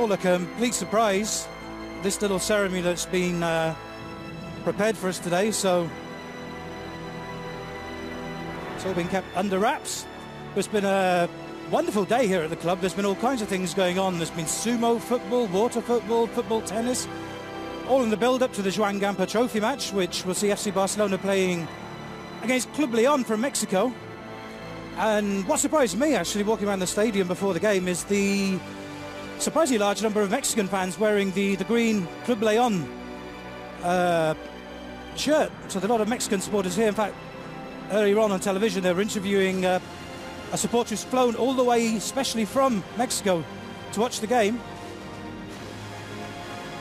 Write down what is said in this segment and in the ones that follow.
all a complete surprise, this little ceremony that's been prepared for us today, so it's all been kept under wraps. It's been a wonderful day here at the club. There's been all kinds of things going on. There's been sumo football, water football, football tennis, all in the build-up to the Joan Gamper Trophy match, which will see FC Barcelona playing against Club Leon from Mexico. And what surprised me, actually, walking around the stadium before the game, is the surprisingly large number of Mexican fans wearing the green Club Leon shirt. So there are a lot of Mexican supporters here. In fact, earlier on television, they were interviewing a supporter who's flown all the way, especially from Mexico, to watch the game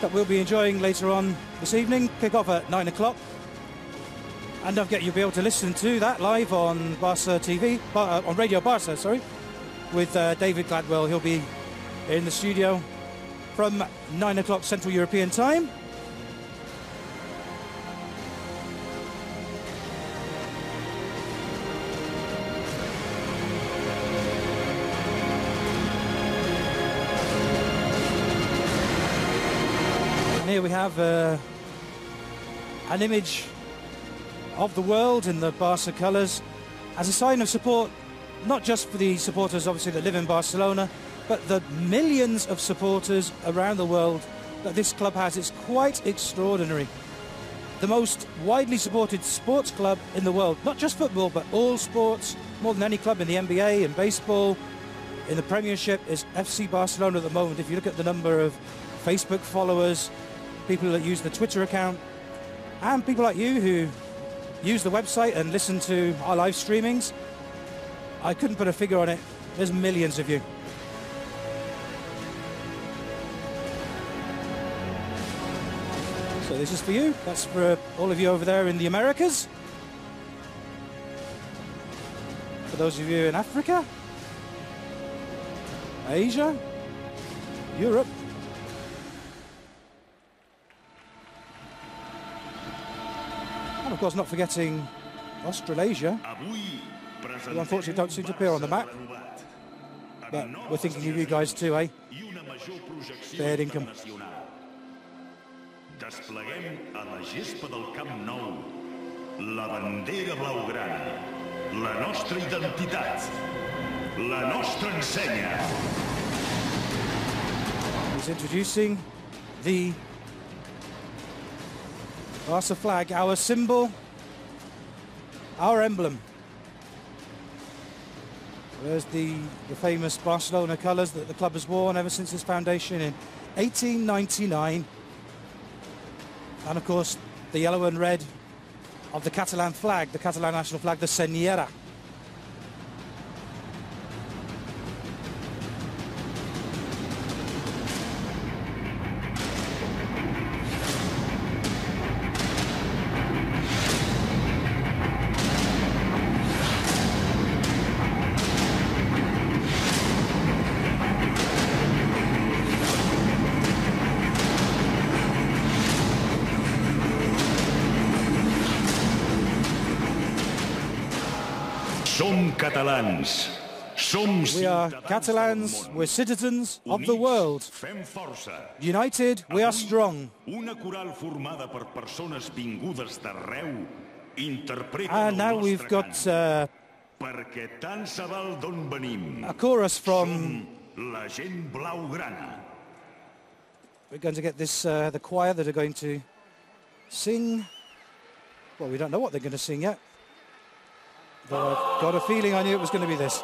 that we'll be enjoying later on this evening. Kick off at 9 o'clock. And don't forget, you'll be able to listen to that live on Barca TV, on Radio Barca, sorry, with David Gladwell. He'll be in the studio from 9 o'clock Central European time. And here we have an image of the world in the Barca colours as a sign of support, not just for the supporters obviously that live in Barcelona, but the millions of supporters around the world that this club has. It's quite extraordinary. The most widely supported sports club in the world, not just football, but all sports, more than any club in the NBA and baseball, in the Premiership, is FC Barcelona at the moment. If you look at the number of Facebook followers, people that use the Twitter account, and people like you who use the website and listen to our live streamings, I couldn't put a figure on it. There's millions of you. So this is for you. That's for all of you over there in the Americas. For those of you in Africa, Asia, Europe, and of course not forgetting Australasia, who unfortunately don't seem to appear on the map. But we're thinking of you guys too, eh? Fair income. Despleguem a la gespa del Camp Nou la bandera blaugrana, la nostra identitat, la nostra ensenya. He's introducing the Barca flag, our symbol, our emblem. There's the famous Barcelona colours that the club has worn ever since its foundation in 1899. And of course, the yellow and red of the Catalan flag, the Catalan national flag, the Senyera. Catalans. We are Catalans, we're citizens of the world. United, we are strong. And now we've got a chorus from... We're going to get this, the choir that are going to sing. Well, we don't know what they're going to sing yet. But I've got a feeling I knew it was going to be this.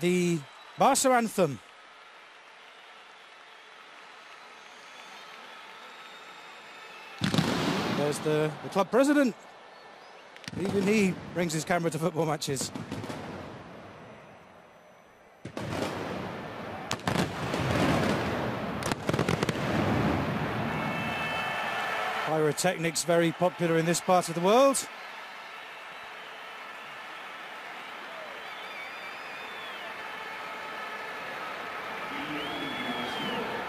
the Barca anthem. There's the club president. Even he brings his camera to football matches. Pyrotechnics very popular in this part of the world.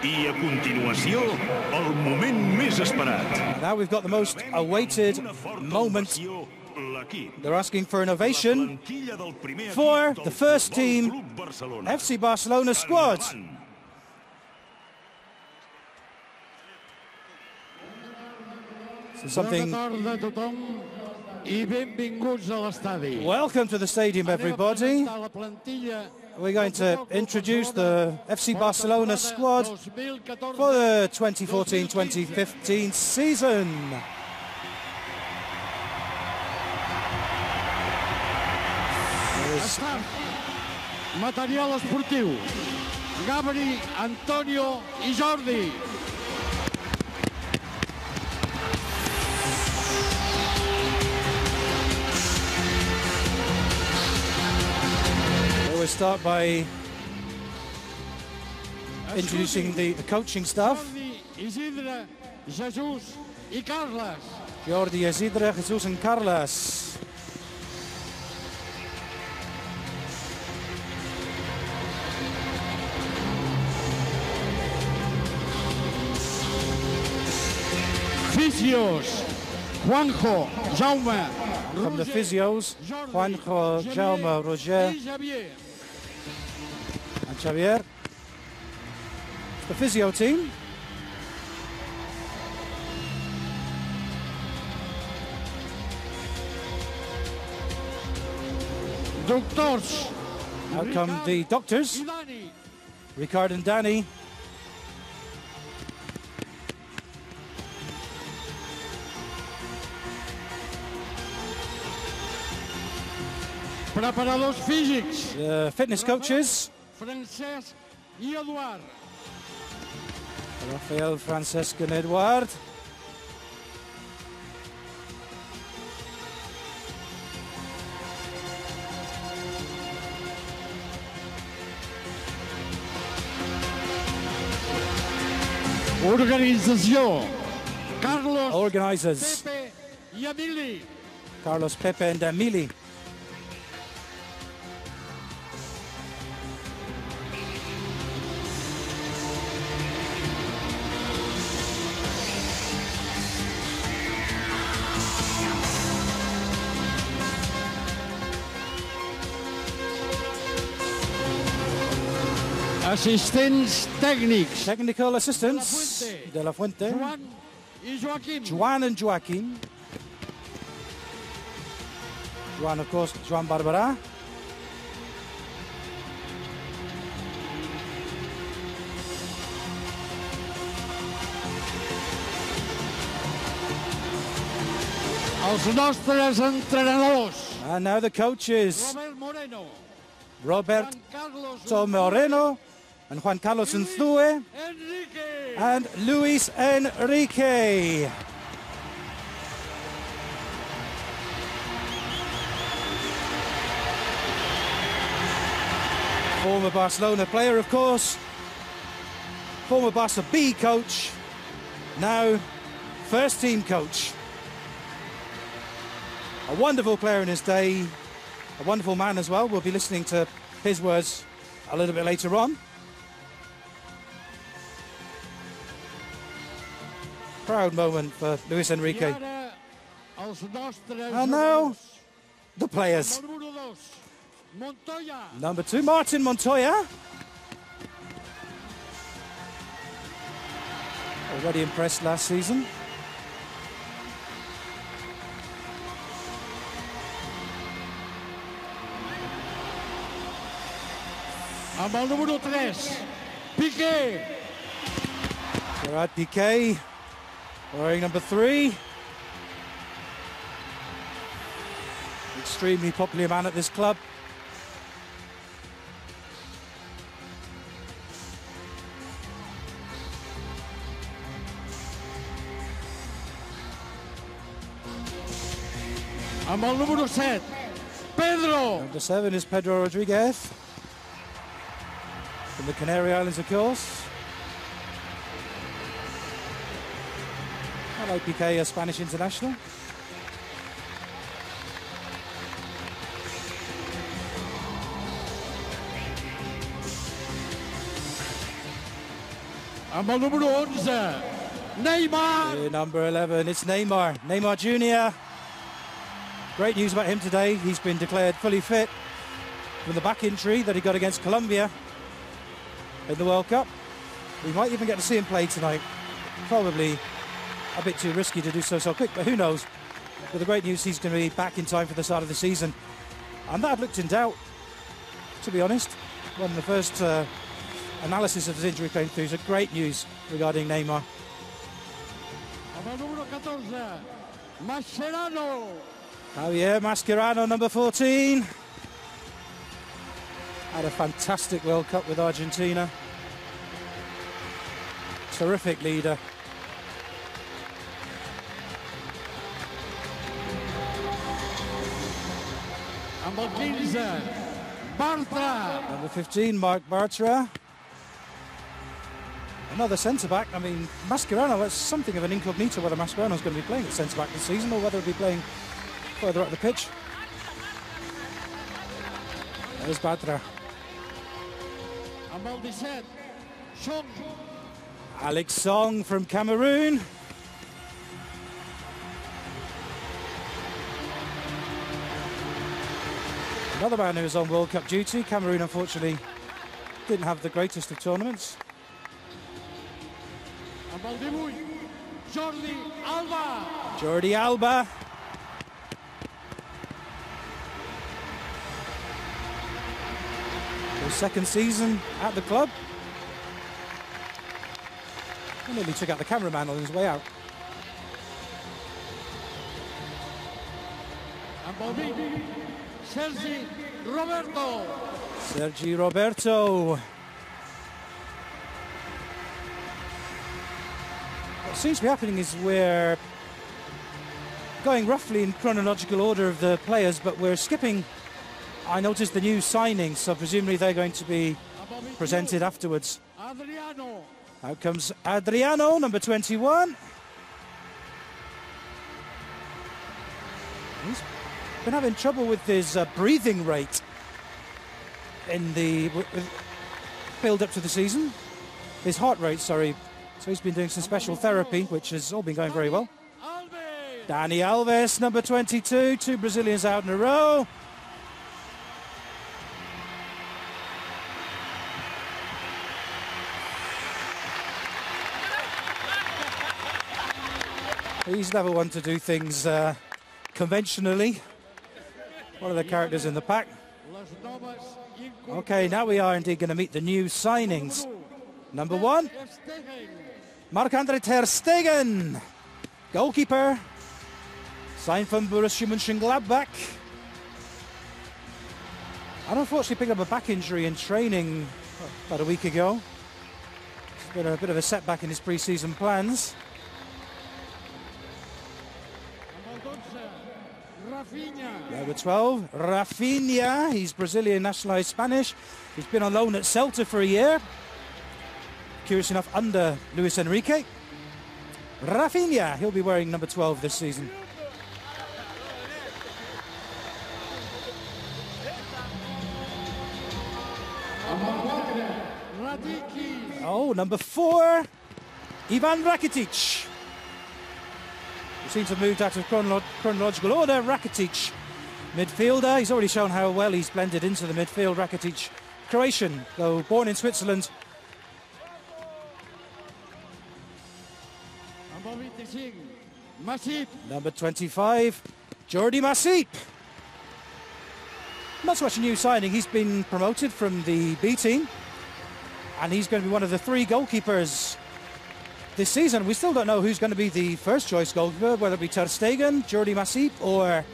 I a continuació, el moment més esperat. Now we've got the most awaited moment. They're asking for an ovation for the first team FC Barcelona squad. So something. Welcome to the stadium, everybody. We're going to introduce the FC Barcelona squad for the 2014-2015 season. Material esportiu. Gabri, Antonio i Jordi. We'll start by introducing the coaching staff. Jordi, Isidre, Jesús i Carles. Jordi, Isidre, Jesús and Carles. Fisios, Juanjo, Jaume. From the physios, Juanjo, Jaume, Roger and Xavier. The physio team. Doctors. Out come the doctors, Ricard and Danny. Preparadors físics. The fitness coaches. Francesc i Eduard. Rafael, Francesc and Eduard. Organització. Carlos, Organisers. Pepe i Emili. Carlos, Pepe and Emili. Assistents tècnics. Technical assistants. De la Fuente. Joan i Joaquim. Joan and Joaquim. Joan, of course, Joan Barberà. Els nostres entrenadors. And now the coaches. Robert Moreno. Roberto Juan Carlos Moreno and Juan Carlos Unzue Enrique. and Luis Enrique. Former Barcelona player, of course. Former Barca B coach. Now first team coach. A wonderful player in his day. A wonderful man as well. We'll be listening to his words a little bit later on. Proud moment for Luis Enrique. And now, the players. Number 2, Martin Montoya. Already impressed last season. Amb el número 3, Piqué. Gerard Piqué, wearing number 3. Extremely popular man at this club. Amb el número 7, Pedro. Number 7 is Pedro Rodriguez. From the Canary Islands, of course. I like Piqué, a Spanish international. Amb el número 11, Neymar. Number 11, it's Neymar. Neymar Jr. Great news about him today. He's been declared fully fit from the back injury that he got against Colombia in the World Cup. We might even get to see him play tonight. Probably a bit too risky to do so quick, but who knows. But the great news, he's going to be back in time for the start of the season. And that looked in doubt, to be honest, when the first analysis of his injury came through. So great news regarding Neymar. Amb el número 14, Mascherano. Javier Mascherano, number 14. Had a fantastic World Cup with Argentina. Terrific leader. Amb el 15, Bartra. Number 15, Marc Bartra. Another centre-back. I mean, Mascherano, that's something of an incognito whether Mascherano's going to be playing at centre-back this season or whether he'll be playing further up the pitch. There's Bartra. Amb el 17, Song. Alex Song from Cameroon. Another man who was on World Cup duty. Cameroon, unfortunately, didn't have the greatest of tournaments. Amb el 18, Jordi Alba. Jordi Alba. His second season at the club. He nearly took out the cameraman on his way out. Amb el 20, Sergi Roberto. Sergi Roberto. What seems to be happening is we're going roughly in chronological order of the players, but we're skipping. I noticed the new signings, so presumably they're going to be presented afterwards. Adriano. Out comes Adriano, number 21. He's been having trouble with his breathing rate in the build-up to the season. His heart rate, sorry. So he's been doing some special therapy, which has all been going very well. Dani Alves, number 22. 2 Brazilians out in a row. He's never one to do things conventionally. One of the characters in the pack. Okay, now we are indeed going to meet the new signings. Number 1, Marc-Andre ter Stegen, goalkeeper, signed from Borussia Mönchengladbach. And unfortunately picked up a back injury in training about a week ago. It's been a bit of a setback in his pre-season plans. Number 12, Rafinha. He's Brazilian, nationalised Spanish. He's been on loan at Celta for a year. Curious enough, under Luis Enrique. Rafinha, he'll be wearing number 12 this season. Oh, number 4, Ivan Rakitic. We seem to have moved out of chronological order. Rakitic, midfielder. He's already shown how well he's blended into the midfield. Rakitic, Croatian, though born in Switzerland. Number 25, Jordi Masip. Not so much a new signing. He's been promoted from the B team, and he's going to be one of the 3 goalkeepers this season. We still don't know who's going to be the first choice goalkeeper, whether it be ter Stegen, Jordi Masip, or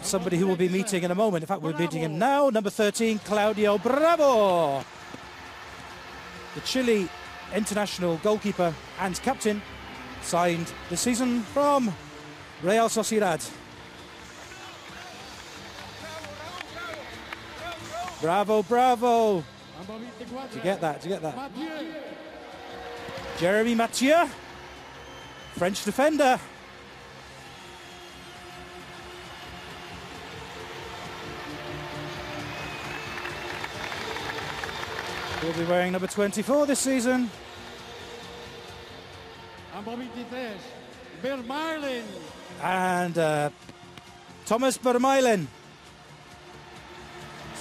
somebody who we'll be meeting in a moment. In fact, we're meeting him now. Number 13, Claudio Bravo. The Chile international goalkeeper and captain, signed this season from Real Sociedad. Bravo, bravo. Amb el 24. Did you get that? Did you get that? Mathieu. Jeremy Mathieu, French defender. He'll be wearing number 24 this season. Amb el 23. Vermaelen. And Thomas Vermaelen,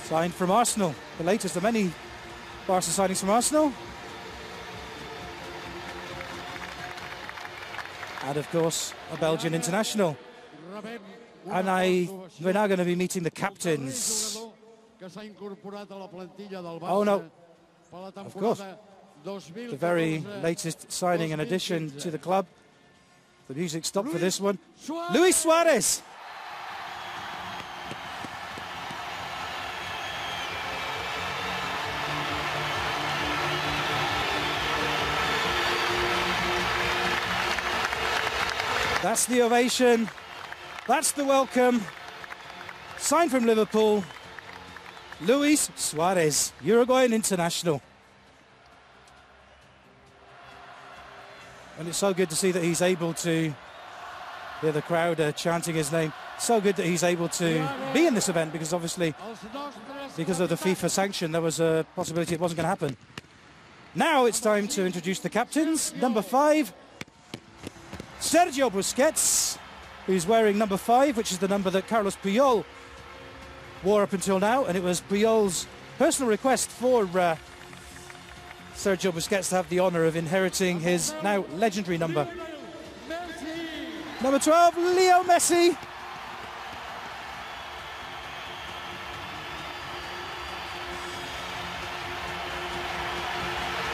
signed from Arsenal, the latest of many Barca signings from Arsenal. And of course, a Belgian international. And we're now going to be meeting the captains. Oh no, of course, the very latest signing and addition to the club. The music stopped for this one. Luis Suarez. That's the ovation. That's the welcome. Signed from Liverpool, Luis Suarez, Uruguayan international. And it's so good to see that he's able to hear the crowd chanting his name. So good that he's able to be in this event, because obviously, because of the FIFA sanction, there was a possibility it wasn't going to happen. Now it's time to introduce the captains. Number 5, Sergio Busquets, who's wearing number 5, which is the number that Carlos Puyol wore up until now, and it was Puyol's personal request for Sergio Busquets to have the honour of inheriting his now legendary number. Number 12, Leo Messi.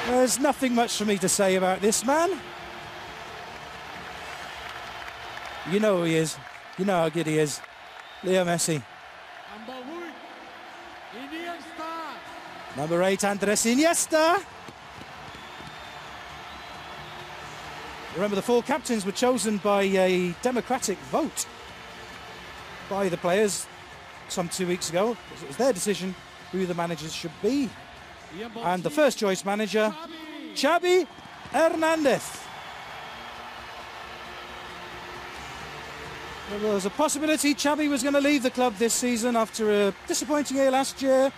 There's nothing much for me to say about this man. You know who he is. You know how good he is. Leo Messi. Number 8, Andres Iniesta. Remember, the 4 captains were chosen by a democratic vote by the players some 2 weeks ago. It was their decision who the managers should be. And the first choice manager, Xavi Hernandez. There was a possibility Xavi was going to leave the club this season after a disappointing year last year.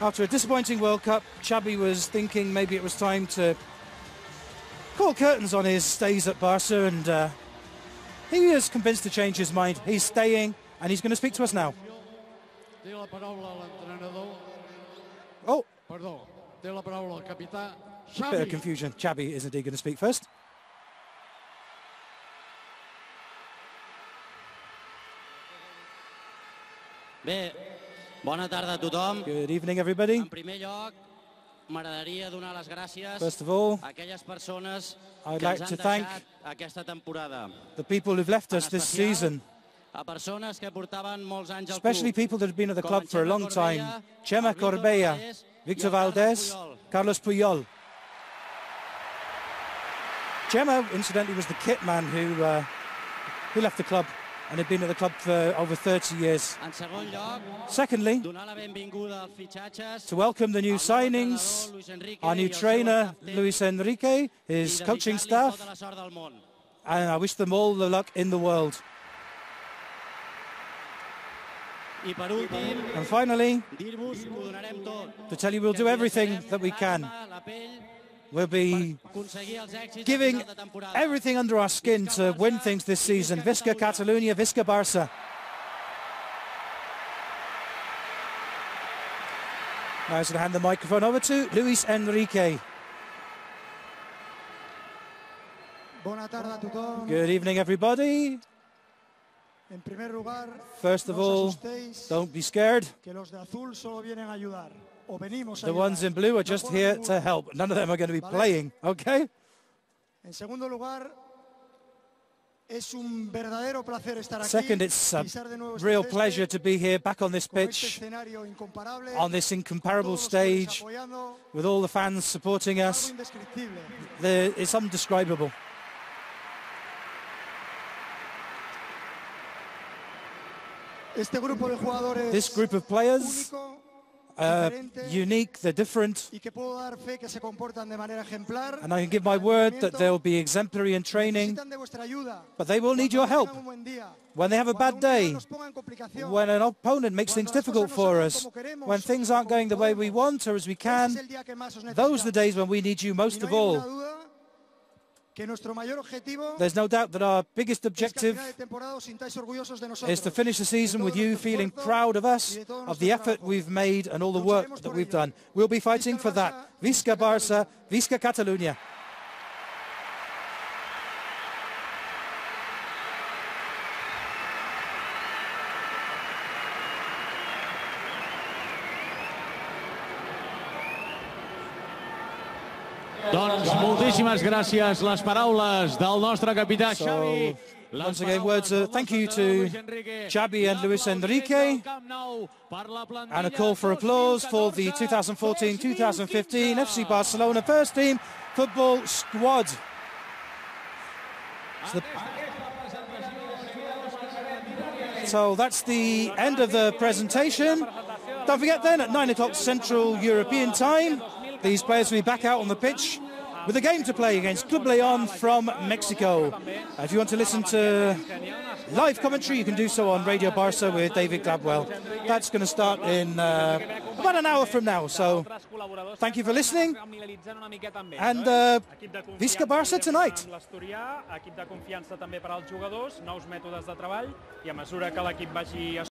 After a disappointing World Cup, Xavi was thinking maybe it was time to call curtains on his stays at Barca, and he is convinced to change his mind. He's staying, and he's going to speak to us now. Oh, a bit of confusion. Xavi is indeed going to speak first. Bé, bona tarda a tothom. Good evening, everybody. En primer lloc, m'agradaria donar les gràcies First of all, a aquelles persones I'd que like ens to han thank deixat aquesta temporada. the people who've left us this season, A persones que portaven molts anys al especially club, people that have been at the com club en for a Chema long time. Corbella, Chema el Víctor Corbella, Valdés Victor i el Carlos Valdés, Puyol. Carlos Puyol. Chema, incidentally, was the kit man who left the club and had been at the club for over 30 years. En segon lloc, Secondly, donar la benvinguda als fitxatges, to welcome the new al nou signings, entrenador, Luis Enrique, our new i el seu trainer, captain, Luis Enrique, i his desitjar-li coaching staff, tota la sort del món. and I wish them all the luck in the world. I per últim, And finally, dir-vos que ho donarem tot. to tell you we'll do everything that we can. La pell, We'll be aconseguir els èxits giving al final de temporada. everything under our skin to win things this season. Visca Catalunya, Visca Barça. Now I'm going to hand the microphone over to Luis Enrique. Bona tarda a tothom. Good evening, everybody. En primer lugar, First of no os all, asustéis, don't be scared. que los de azul solo vienen a ayudar. O venimos a The ayudar. ones in blue are No just por here ninguno. to help. None of them are going to be Vale. playing, okay? En segundo lugar, es un verdadero placer estar aquí. Second, it's a pisar de nuevo este real césped, pleasure to be here back on this con este pitch, escenario incomparable, on this incomparable todos los clubes stage, apoyando, with all the fans supporting algo us. indescriptible. It's undescribable. Este grupo de jugadores This group of players único, unique, they're different. y que puedo dar fe que se comportan de manera ejemplar. And I can give my word that they'll be exemplary in training, Necesitan de vuestra ayuda. but they will need your help. Tengan un buen día. When they have a bad day, when an opponent makes things difficult for us, when things aren't going the way we want or as we can, those are the days when we need you most of all. There's no doubt that our biggest objective is to finish the season with you feeling proud of us, of the effort we've made and all the work that we've done. We'll be fighting for that. Visca Barça, Visca Catalunya. Doncs moltíssimes gràcies, les paraules del nostre capità Xavi. Once again, words of thank you to Xavi and Luis Enrique, and a call for applause for the 2014-2015 FC Barcelona first team football squad. So that's the end of the presentation. Don't forget then, at 9 o'clock Central European time, these players will be back out on the pitch with a game to play against Club Leon from Mexico. If you want to listen to live commentary, you can do so on Radio Barça with David Gladwell. That's going to start in about an hour from now. So thank you for listening, and Visca Barça tonight.